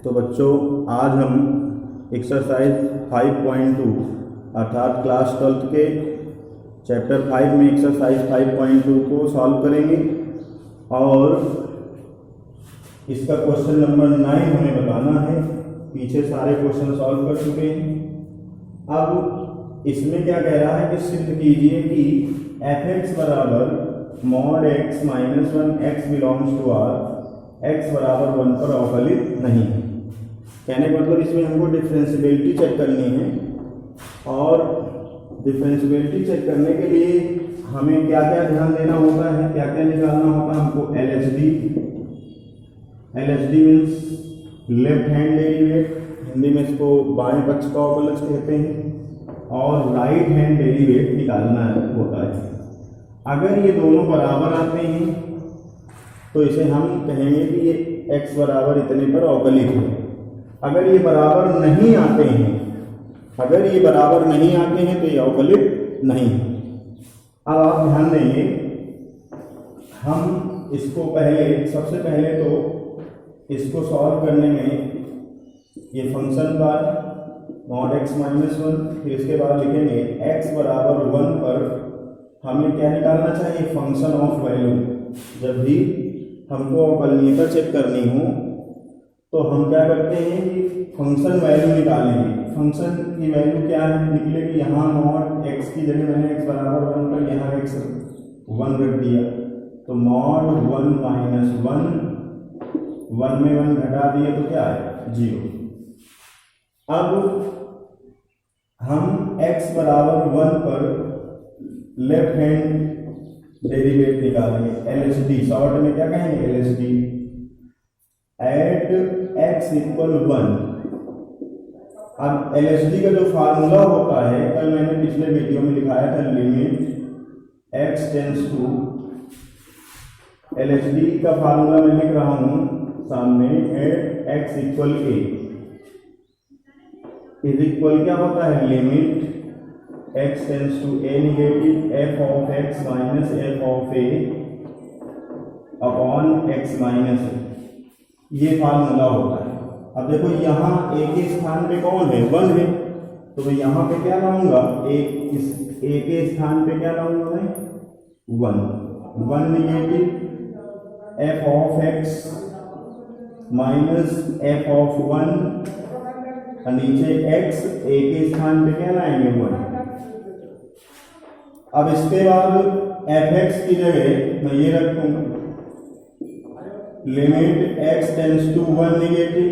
तो बच्चों आज हम एक्सरसाइज 5.2 अर्थात क्लास 12 के चैप्टर 5 में एक्सरसाइज 5.2 को सॉल्व करेंगे और इसका क्वेश्चन नंबर 9 हमें बताना है। पीछे सारे क्वेश्चन सॉल्व कर चुके हैं। अब इसमें क्या कह रहा है कि सिद्ध कीजिए कि f(x) बराबर mod x minus 1 x belongs to R, x बराबर 1 पर अवकलित नहीं है। कहने का मतलब इसमें हमको डिफरेंशियबिलिटी चेक करनी है और डिफरेंशियबिलिटी चेक करने के लिए हमें क्या क्या ध्यान देना होता है, क्या क्या निकालना होता है हमको। LHD means left hand derivative, Hindi में इसको बाएं पक्ष का अवकलज कहते हैं, और राइट हैंड डेरिवेट निकालना होता है। अगर ये दोनों बराबर आते हैं तो इसे हम कहेंगे कि ये x बराबर इतने पर अवकलित है। अगर ये बराबर नहीं आते हैं तो ये अवकलित नहीं है। अब आप ध्यान देंगे, हम इसको सबसे पहले तो इसको सॉल्व करने में ये फंक्शन बार mod x माइनस 1, फिर इसके बाद लिखेंगे x बराबर 1 पर हमें क्या निकालना चाहिए, फंक्शन ऑफ वैल्यू। जब भी हमको अवकलनीयता चेक करनी हो तो हम क्या करते हैं कि फंक्शन वैल्यू निकालेंगे। फंक्शन की वैल्यू क्या है, निकलेगी यहाँ mod x की जगह मैंने x बराबर 1 पर यहाँ x 1 रख दिया, तो mod 1 माइनस 1 में 1 घटा दिया तो क्या है 0। अब हम x बराबर 1 पर लेफ्ट हैंड डेरिवेट निकालेंगे। LHD शॉर्ट में क्या कहेंगे, LHD एट x इक्वल 1। अब LHD का जो फार्मूला होता है, कल मैंने पिछले वीडियो में दिखाया था, limit x tends to, LHD का फार्मूला मैं लिख रहा हूं सामने, at x equal a is equal क्या होता है, limit x tends to a negative f of x minus f of a upon x minus a, ये फार्मूला होता है। अब देखो यहाँ a के स्थान पे कौन है, 1 है, तो मैं यहाँ पे क्या लाऊंगा, a के स्थान पे क्या लाऊंगा मैं 1 negative f of x minus f of 1, नीचे x, a के स्थान पे क्या लाएंगे 1। अब इसके बाद fx की जगह मैं ये रखूंगा limit x tends to 1 negative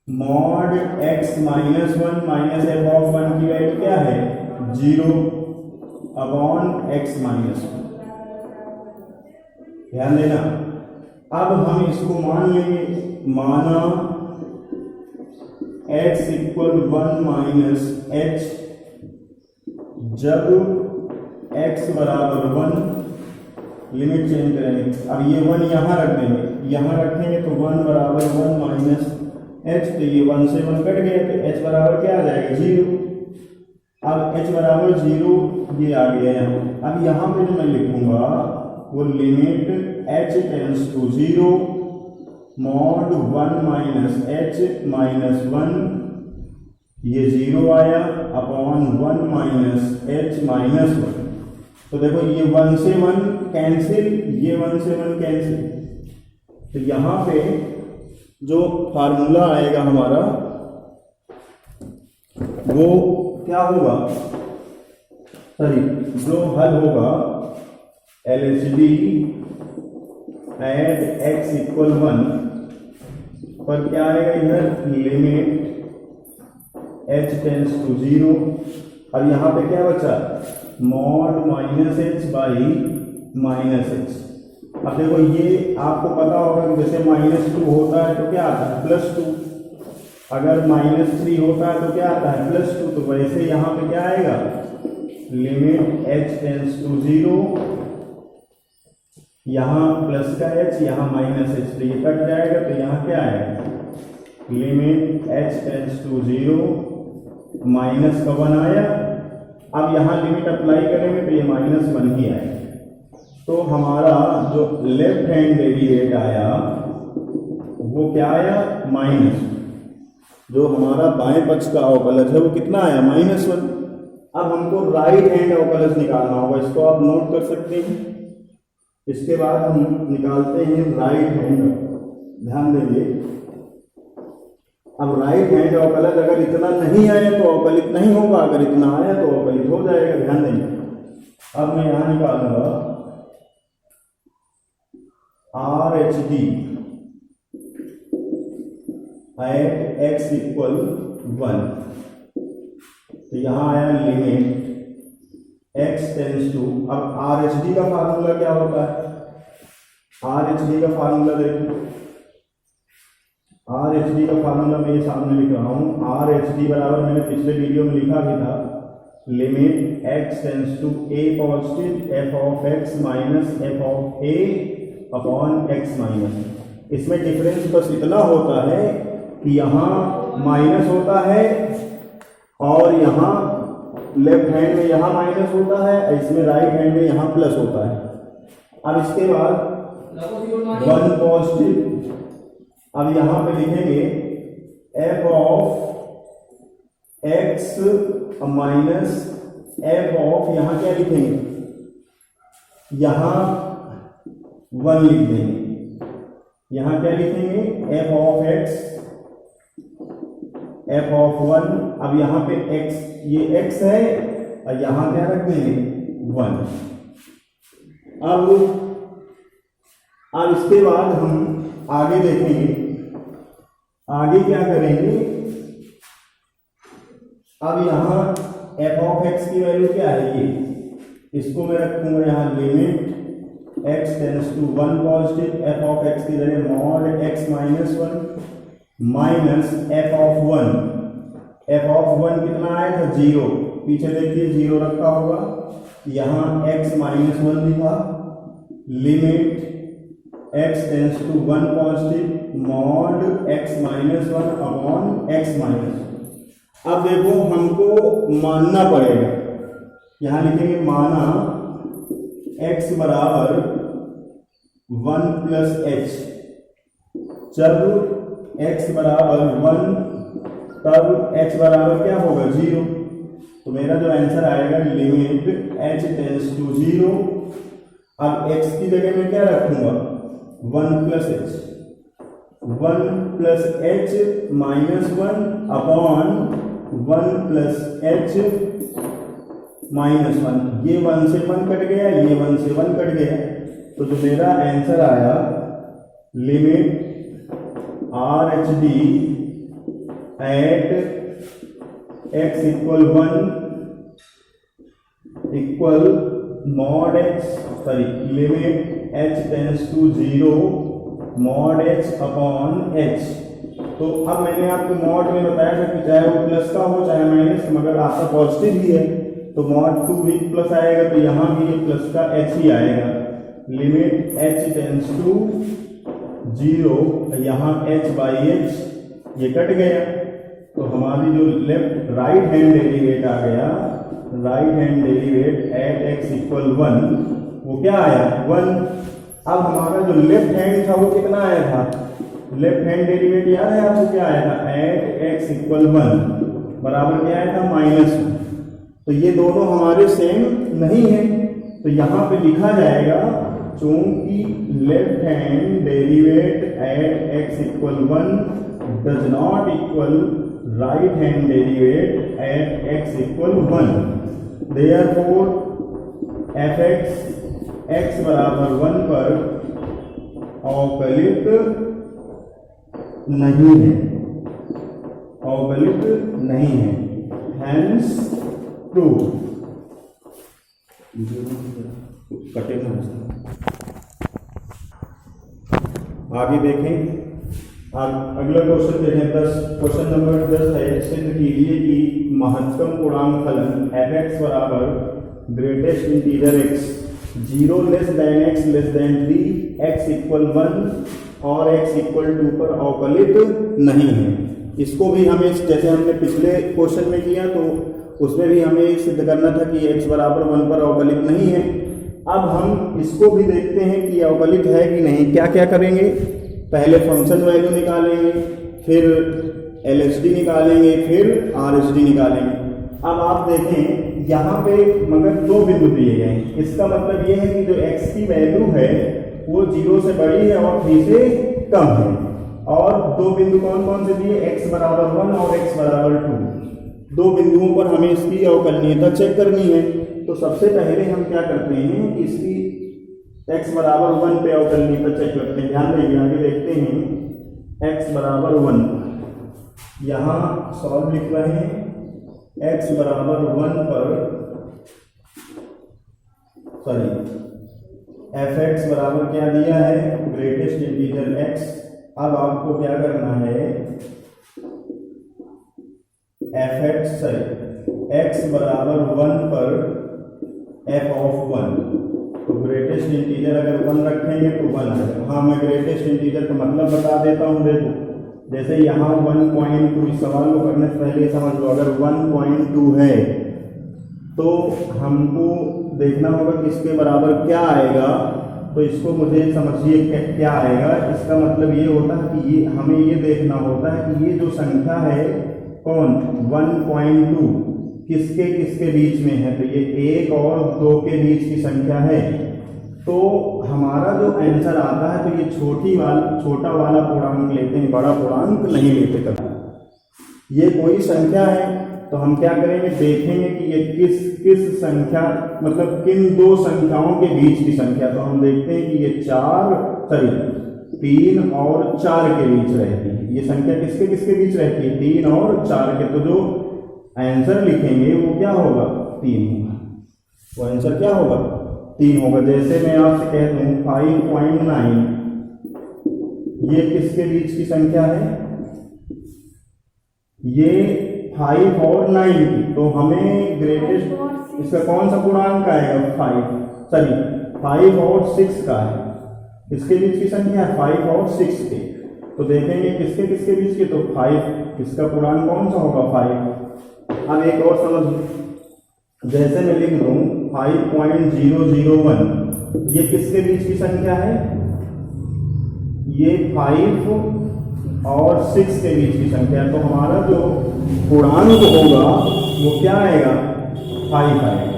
mod x minus 1 minus f of 1 की वैल्यू क्या है 0 अपॉन x माइनस 1। ध्यान देना। अब हम इसको मान लेंगे, माना x इक्वल 1 माइनस h, जब x बराबर 1, लिमिट चेंज करेंगे। अब ये 1 यहाँ रख देंगे, यहाँ रखेंगे तो 1 बराबर 1 माइनस h, तो ये 1 से 1 कट गया तो h बराबर क्या आ जाएगा 0। अब h बराबर 0 ये आ गया यहाँ। अब यहाँ पे जो मैं लिखूंगा वो limit h tends to 0 mod 1 minus h minus 1, ये 0 आया अपॉन 1 माइनस h माइनस 1। तो देखो ये 1 से 1 कैंसिल, ये 1 से 1 कैंसिल, तो यहाँ पे जो फार्मूला आएगा हमारा वो क्या होगा, जो हल होगा LHD एट x इक्वल 1 पर क्या आएगा इधर, लिमिट h टेंड्स टू 0, और यहाँ पे क्या बचा mod minus h by minus h। अब देखो ये आपको पता होगा कि जैसे -2 होता है तो क्या आता है +2, अगर -3 होता है तो क्या आता है +2, तो वैसे यहाँ पे क्या आएगा लिमिट h टेंड्स टू 0, यहाँ प्लस का h, यहाँ माइनस h, तो ये कट जाएगा, तो यहाँ क्या आएगा limit h tends to 0 minus का 1 आया। अब यहाँ लिमिट अप्लाई करेंगे तो ये -1 ही आएगा। तो हमारा जो लेफ्ट हैंड डेरिवेट आया वो क्या आया माइनस। जो हमारा बाएं पक्ष का अवकलज है वो कितना आया -1। अब हमको राइट हैंड अवकलज निकालना होगा, इसको आप नोट कर सकते हैं। इसके बाद हम निकालते हैं राइट हैंड। ध्यान देंगे, अब राइट हैंड अवकलज अगर इतना नहीं आया तो अवकलित नहीं होगा, अगर इतना आया तो अवकलित हो जाएगा। ध्यान देंगे, अब मैं यहां निकालूंगा RHD एट x इक्वल 1। तो यहां आया लिमिट x टेंस टू, अब RHD का फार्मूला क्या होता है? RHD का फार्मूला देखो, RHD का फार्मूला मेरे सामने लिख रहा हूं। RHD बराबर मैंने पिछले वीडियो में लिखा भी था, limit x tends to a positive f of x minus f of a upon x minus. इसमें डिफरेंस बस इतना होता है कि यहाँ माइनस होता है और यहाँ लेफ्ट हैंड में यहाँ माइनस होता है, इसमें राइट हैंड में यहाँ प्लस होता है। अब इसके बाद 1 पॉजिटिव, अब यहाँ पे लिखेंगे f of x minus f of, यहाँ क्या लिखेंगे? यहाँ 1 लिख देंगे। यहाँ क्या लिखेंगे? f of x f of 1। अब यहाँ पे x, ये x है और यहाँ क्या रख देंगे 1। अब इसके बाद हम आगे देखेंगे, आगे क्या करेंगे। अब यहाँ f ऑफ x की वैल्यू क्या है? ये, इसको मैं रखूंगा यहाँ limit x tends to 1 positive, f of x की जगह mod x minus 1 minus f of 1। f of 1 कितना आया था? 0। पीछे देखिए 0 रखा होगा, यहाँ x माइनस 1 लिखा, limit x tends to 1 positive mod x minus 1 upon x minus. अब देखो हमको मानना पड़ेगा, यहाँ लिखेंगे माना x बराबर 1 प्लस h। जब x बराबर 1 तब h बराबर क्या होगा? 0। तो मेरा जो आंसर आएगा लिमिट h टेंस टू 0। अब x की जगह में क्या रखूंगा? 1 plus h, 1 plus h minus 1 upon 1 plus h minus 1। ये 1 से 1 कट गया, ये 1 से 1 कट गया। तो जो मेरा आंसर आया limit RHD at x equal 1 equal mod x, sorry limit h tends to 0 mod h upon h। तो अब मैंने आपको मॉड में बताया था कि चाहे वो प्लस का हो चाहे माइनस, मगर आपका पॉजिटिव ही है तो मॉड 2 भी प्लस आएगा, तो यहाँ भी ये प्लस का h ही आएगा। लिमिट h टेंस टू 0, यहाँ h बाई h ये कट गया, तो हमारी जो लेफ्ट राइट हैंड डेरिवेट आ गया, right hand derivative at x equal 1, वो क्या आया 1। अब हमारा जो लेफ्ट हैंड था वो कितना आया था? लेफ्ट हैंड डेरिवेट याद है आपको क्या आया था? एट x इक्वल 1 बराबर क्या आया था? -1। तो ये दोनों हमारे सेम नहीं है, तो यहाँ पे लिखा जाएगा चूंकि left hand derivative at x equal 1 does not equal right hand derivate at x equal 1, therefore fx x बराबर 1 पर अवकलित नहीं है, अवकलित नहीं है, hence true। कटे ना, आगे देखें। अगला क्वेश्चन देखें, 10 क्वेश्चन नंबर 10 है। सिद्ध कीजिए कि महत्तम पूर्णांक फलन f(x) बराबर greatest integer x 0 less than x less than 3 x equal 1 और x इक्वल 2 पर अवकलित नहीं है। इसको भी हमें जैसे हमने पिछले क्वेश्चन में किया तो उसमें भी हमें सिद्ध करना था कि x बराबर 1 पर अवकलित नहीं है। अब हम इसको भी देखते हैं कि अवकलित है कि नहीं। क्या क्या करेंगे, पहले फंक्शन वैल्यू निकालेंगे, फिर LHD निकालेंगे, फिर RHD निकालेंगे। अब आप देखें यहाँ पे मगर दो बिंदु दिए गए हैं, इसका मतलब ये है कि जो x की वैल्यू है वो 0 से बड़ी है और 3 से कम है। और दो बिंदु कौन कौन से दिए, x बराबर 1 और x बराबर 2। दो बिंदुओं पर हमें इसकी अवकलनीयता चेक करनी है। तो सबसे पहले हम क्या करते हैं कि इसकी x बराबर 1 पे अवकलनीयता चेक करते हैं। ध्यान देंगे, आगे देखते हैं x बराबर 1, यहाँ सॉल्व लिख रहे हैं। x बराबर 1 पर fx बराबर क्या दिया है, ग्रेटेस्ट इंटीजर x। अब आपको क्या करना है, x बराबर 1 पर f ऑफ 1, तो ग्रेटेस्ट इंटीजर अगर 1 रखेंगे तो 1 आएगा। हाँ, मैं ग्रेटेस्ट इंटीजर का मतलब बता देता हूँ। देखो जैसे यहाँ 1.2, इस सवाल को करने से पहले समझ लो, अगर 1.2 है तो हमको देखना होगा कि इसके बराबर क्या आएगा। तो इसको मुझे समझिए क्या आएगा। इसका मतलब ये होता है कि ये हमें ये देखना होता है कि ये जो संख्या है कौन 1.2 किसके किसके बीच में है, तो ये 1 और 2 के बीच की संख्या है। तो हमारा जो आंसर आता है तो ये छोटा वाला पूर्णांक लेते हैं, बड़ा पूर्णांक नहीं लेते कभी। ये कोई संख्या है तो हम क्या करेंगे, देखेंगे कि ये किस संख्या मतलब किन दो संख्याओं के बीच की संख्या। तो हम देखते हैं कि ये 3 और 4 के बीच रहती है। ये संख्या किसके किसके बीच रहती है, 3 और 4 के। तो जो आंसर लिखेंगे वो क्या होगा, 3 होगा। वो आंसर क्या होगा, 3 होगा। जैसे मैं आपसे कह दूं 5.9, ये किसके बीच की संख्या है, ये 5 और 9 की। तो हमें ग्रेटेस्ट इसका कौन सा पूर्णांक आएगा, 5 और 6 का है। इसके बीच की संख्या है 5 और 6 के। तो देखेंगे किसके किसके बीच के, तो 5, इसका पूर्णांक कौन सा होगा, 5। अब एक और समझ, जैसे मैं लिख दूं 5.001, ये किसके बीच की संख्या है, ये 5 और 6 के बीच की संख्या है। तो हमारा जो पूर्णांक होगा वो क्या आएगा, 5 आएगा।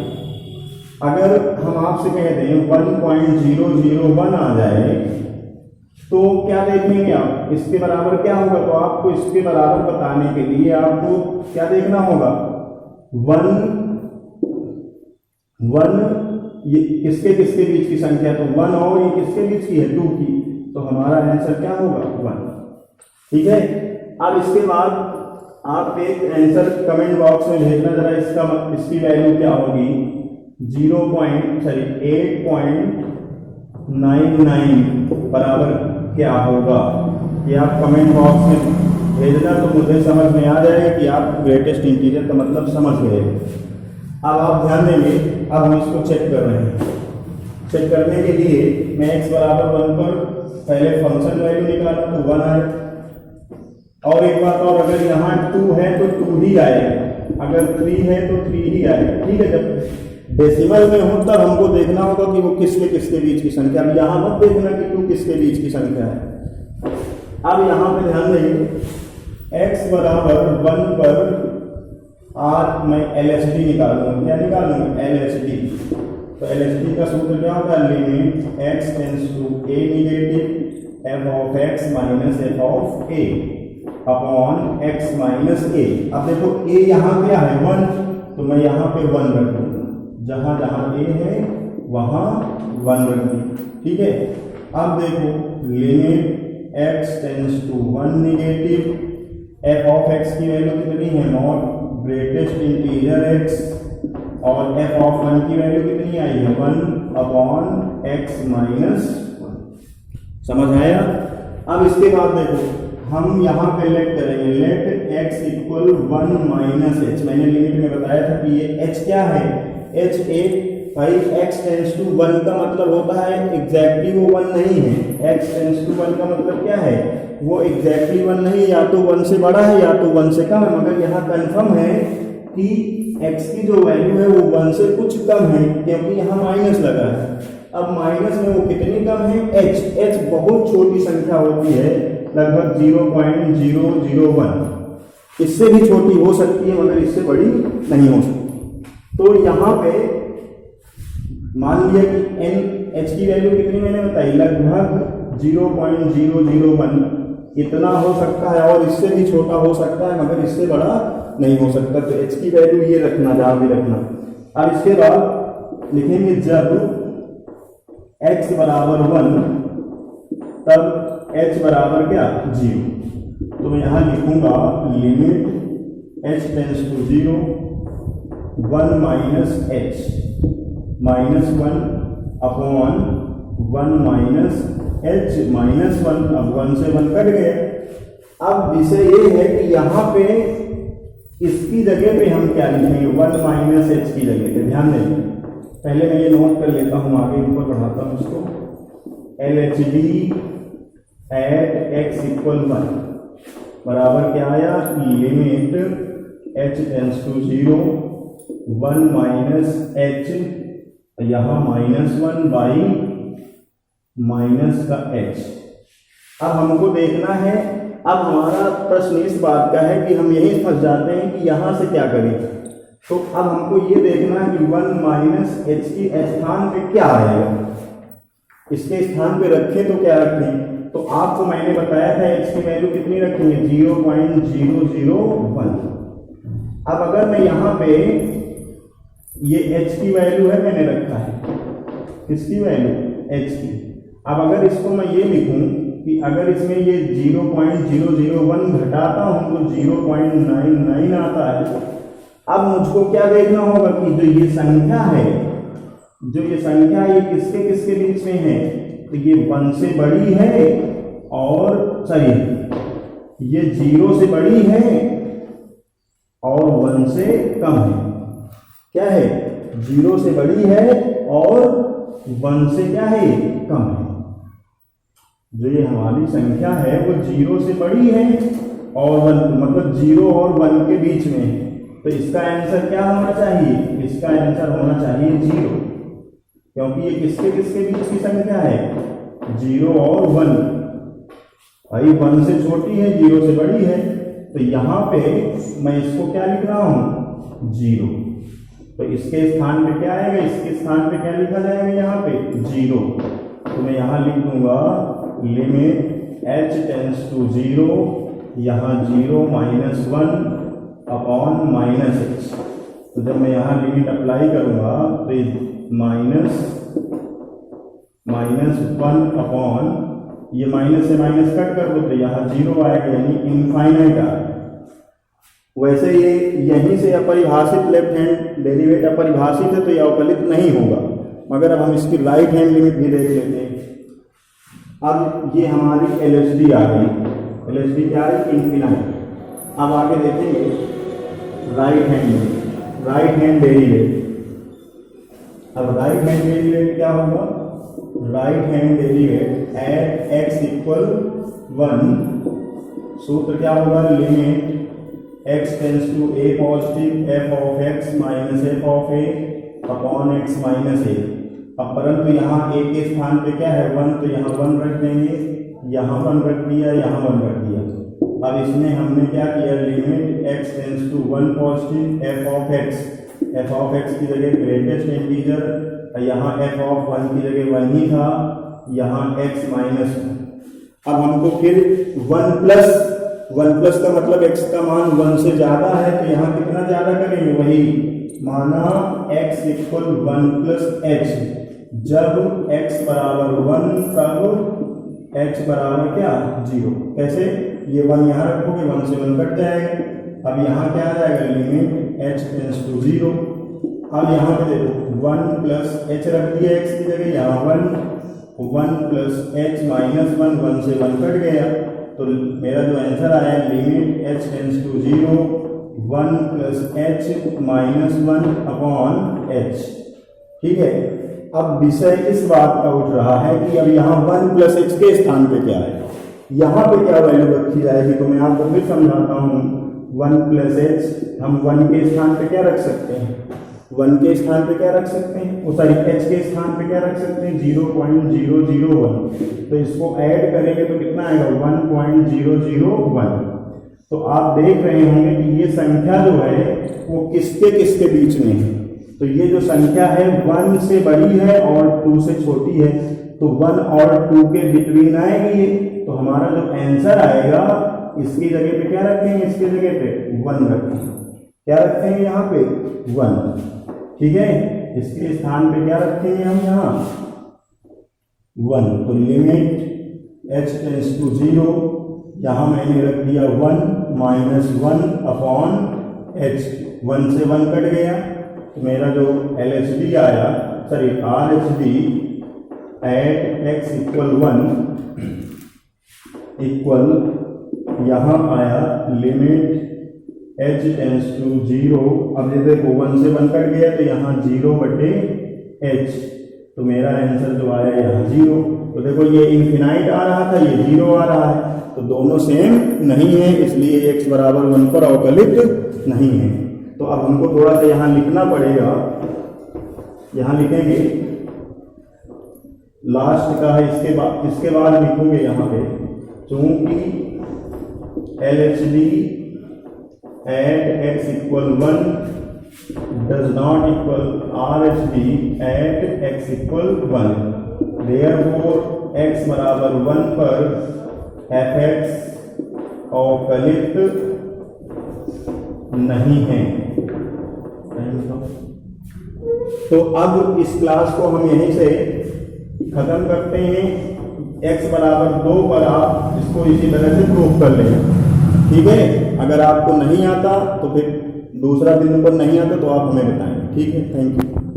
अगर हम आपसे कह दें 1.001 आ जाए तो क्या देखेंगे आप, इसके बराबर क्या होगा। तो आपको इसके बराबर बताने के लिए आपको क्या देखना होगा, 1 ये किसके किसके बीच की संख्या, तो 1 और ये किसके बीच की है, 2 की। तो हमारा आंसर क्या होगा, 1। ठीक है। अब इसके बाद आप एक आंसर कमेंट बॉक्स में भेजना जरा, इसकी वैल्यू क्या होगी, 8.99 बराबर क्या होगा, ये आप कमेंट बॉक्स में भेजना। तो मुझे समझ में आ जाएगा कि आप ग्रेटेस्ट इंटीजर का मतलब समझ गए। अब आप ध्यान देंगे, अब हम इसको चेक कर रहे हैं। चेक करने के लिए मैं x बराबर 1 पर पहले फंक्शन वैल्यू निकाला तो 1 आए। और एक बात और, अगर यहाँ 2 है तो 2 ही आएगा, अगर 3 है तो 3 ही आएगा। ठीक है। जब डेसिमल में हो तब हमको देखना होगा कि वो किसके किसके बीच की संख्या। अब यहाँ मत देखना कि 2 किसके बीच की संख्या है। अब यहाँ पे ध्यान देंगे, x बराबर 1 पर आज मैं LHD निकालूंगा। क्या निकालूंगा, LHD। तो LHD का सूत्र क्या होता है, limit x tends to a negative f of x minus f of a upon x minus a। अब देखो a यहाँ क्या है, 1, तो मैं यहाँ पे 1 रख दूंगा। जहां जहां a है वहां 1 रख दूंगा। ठीक है। अब देखो limit x tends to 1 negative f of x की वैल्यू कितनी है, नॉट ग्रेटेस्ट इंटीजर x, और f ऑफ 1 की वैल्यू कितनी आई है, 1 अपॉन x माइनस 1। समझ आया। अब इसके बाद देखो हम यहाँ पे लेट करेंगे, let x equal 1 minus h। मैंने लिमिट में बताया था कि ये h क्या है, h एक भाई x टेंड्स टू 1 का मतलब होता है एग्जैक्टली वो 1 नहीं है। x टेंड्स टू 1 का मतलब क्या है, वो एग्जैक्टली 1 नहीं, या तो 1 से बड़ा है या तो 1 से कम है। मगर यहाँ कंफर्म है कि x की जो वैल्यू है वो 1 से कुछ कम है, क्योंकि यहाँ माइनस लगा है। अब माइनस में वो कितनी कम है, h। h बहुत छोटी संख्या होती है, लगभग 0.001, इससे भी छोटी हो सकती है मगर इससे बड़ी नहीं हो सकती। तो यहाँ पे मान लिया कि h की वैल्यू कितनी मैंने बताई, लगभग 0.001 इतना हो सकता है, और इससे भी छोटा हो सकता है मगर इससे बड़ा नहीं हो सकता। तो h की वैल्यू ये रखना, जहाँ भी रखना। अब इसके बाद लिखेंगे जब x बराबर 1 तब h बराबर क्या, 0। तो मैं यहाँ लिखूंगा limit h tends to 0 1 minus h -1 upon 1 minus h -1। अब 1 से 1 कट गए। अब विषय ये है कि यहाँ पे इसकी जगह पे हम क्या लिखेंगे, 1 माइनस h की जगह पे। ध्यान देंगे, पहले मैं ये नोट कर लेता हूँ, आगे ऊपर बढ़ाता हूँ इसको। LHD एट x इक्वल 1 बराबर क्या आया, limit h tends to 0 1 minus h, यहाँ -1 बाई माइनस का h। अब हमको देखना है, अब हमारा प्रश्न इस बात का है कि हम यही फंस जाते हैं कि यहाँ से क्या करें। तो अब हमको ये देखना है कि 1 माइनस h की स्थान पे क्या आएगा, इसके स्थान पे रखें तो क्या रखें। तो आपको मैंने बताया था h की वैल्यू कितनी रखेंगे, 0.001। अब अगर मैं यहाँ पे ये h की वैल्यू है मैंने रखा है, किसकी वैल्यू, h की। अब अगर इसको मैं ये लिखूं कि अगर इसमें ये 0.001 घटाता हूं तो 0.99 आता है। अब मुझको क्या देखना होगा कि जो ये संख्या है, ये किसके किसके बीच में है, तो ये 1 से बड़ी है और सॉरी ये 0 से बड़ी है और 1 से कम है। क्या है, 0 से बड़ी है और 1 से क्या है, कम है। जो ये हमारी संख्या है वो 0 से बड़ी है और 1, मतलब 0 और 1 के बीच में है। तो इसका आंसर क्या होना चाहिए, इसका आंसर होना चाहिए 0, क्योंकि ये किसके किसके बीच की संख्या है, 0 और 1। भाई 1 से छोटी है, 0 से बड़ी है। तो यहाँ पे मैं इसको क्या लिख रहा हूँ, 0। तो इसके स्थान पे क्या आएगा, इसके स्थान पे क्या लिखा जाएगा, यहाँ पे 0। तो मैं यहाँ लिख दूंगा लिमिट h टेंड्स टू 0, यहाँ 0 -1 अपॉन -h। तो जब मैं यहाँ लिमिट अप्लाई करूंगा तो ये -1 अपॉन ये माइनस से माइनस कट कर दो तो यहाँ 0 आएगा, यानी इनफाइनाइट आएगा। वैसे ये यहीं से अपरिभाषित लेफ्ट हैंड डेरिवेट अपरिभाषित है तो यह अवकलित नहीं होगा, मगर अब हम इसकी राइट हैंड लिमिट भी देख लेते हैं। अब ये हमारी LHD आ गई, LHD क्या है, इनफिनाइट। अब आगे देखेंगे राइट हैंड डेरिवेट। अब राइट हैंड डेरिवेट क्या होगा, right hand derivative at x equal 1, सूत्र क्या होगा, limit x tends to a positive f of x minus f of a upon x minus a। अब परंतु यहाँ a के स्थान पे क्या है, 1, तो यहाँ 1 रख देंगे, यहाँ 1 रख दिया, यहाँ 1 रख दिया। अब इसमें हमने क्या किया, limit x tends to 1 positive f of x की जगह ग्रेटेस्ट इंटीजर, यहाँ f ऑफ 1 की जगह 1 ही था, यहाँ x माइनस। अब हमको फिर 1 प्लस का मतलब x का मान 1 से ज्यादा है, तो यहाँ कितना ज्यादा करेंगे, वही माना x इक्वल 1 प्लस h। जब x बराबर 1 तब h बराबर क्या, 0। कैसे, ये 1 यहाँ रखोगे, 1 से 1 कट जाएगा। अब यहाँ क्या आ जाएगा, लिमिट h टेंड्स टू 0। अब यहाँ पे देखो 1 प्लस h रख दिया x की जगह, यहाँ 1 प्लस h माइनस 1 से 1 कट गया। तो मेरा जो आंसर आया, limit h tends to 0 1 plus h minus 1 upon h। ठीक है, अब विषय इस बात का उठ रहा है कि अब यहाँ 1 प्लस h के स्थान पे क्या है, यहाँ पे क्या वैल्यू रखी जाएगी। तो मैं आपको फिर समझाता हूँ, 1 प्लस h हम 1 के स्थान पे क्या रख सकते हैं, 1 के स्थान पे क्या रख सकते हैं, वो सॉरी h के स्थान पे क्या रख सकते हैं 0.001। तो इसको ऐड करेंगे तो कितना आएगा 1.001। तो आप देख रहे होंगे कि ये संख्या जो है वो किसके किसके बीच में है। तो ये जो संख्या है 1 से बड़ी है और 2 से छोटी है, तो 1 और 2 के बिटवीन आएगी ये। तो हमारा जो आंसर आएगा इसकी जगह पे क्या रखेंगे, इसकी जगह पे 1 रखेंगे। क्या रखेंगे यहाँ पे 1, ठीक है। इसके स्थान पे क्या रखेंगे हम यहाँ 1। तो लिमिट h टेंड्स टू 0, यहाँ मैंने रख दिया 1 -1 अपॉन h। 1 से 1 कट गया तो मेरा जो LHD आया, sorry RHD at x equal 1 equal यहाँ आया लिमिट h टेंड्स टू 0। अब ये देखो 1 से 1 कट गया तो यहाँ 0/h। तो मेरा आंसर जो आया यहाँ 0। तो देखो ये इनफिनाइट आ रहा था, ये 0 आ रहा है, तो दोनों सेम नहीं है, इसलिए x बराबर 1 पर अवकलित नहीं है। तो अब हमको थोड़ा सा यहाँ लिखना पड़ेगा। यहाँ लिखेंगे लास्ट का है, इसके बाद लिखोगे यहाँ पे चूंकि LHD at x equal 1 does not equal RHD at x equal 1, therefore x बराबर 1 पर fx अवकलित नहीं है। तो अब इस क्लास को हम यहीं से खत्म करते हैं। x बराबर 2 पर आप इसको इसी तरह से प्रूव कर लें, ठीक है। अगर आपको नहीं आता तो फिर दूसरा बिंदु पर नहीं आता तो आप हमें बताएं, ठीक है। Thank you.